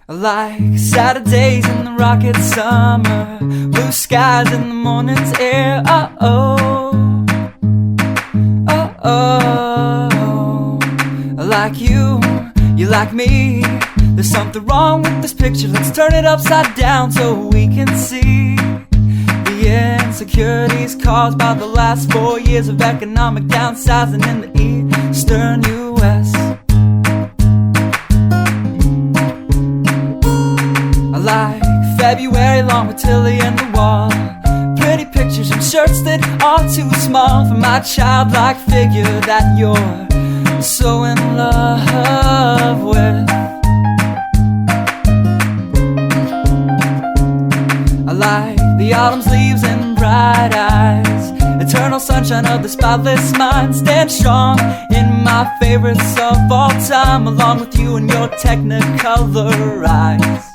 I like Saturdays in the rocket summer, blue skies in the morning's air. Oh, I like you, you like me. There's something wrong with this picture. Let's turn it upside down so we can see the insecurities caused by the last 4 years of economic downsizing in the eastern U.S. I like February long with Tilly and the wall, pretty pictures and shirts that are too small for my childlike figure that you're so in love with. I like the autumn's leaves and bright eyes, eternal sunshine of the spotless mind. Stand strong in my favorites of all time, along with you and your technicolor eyes.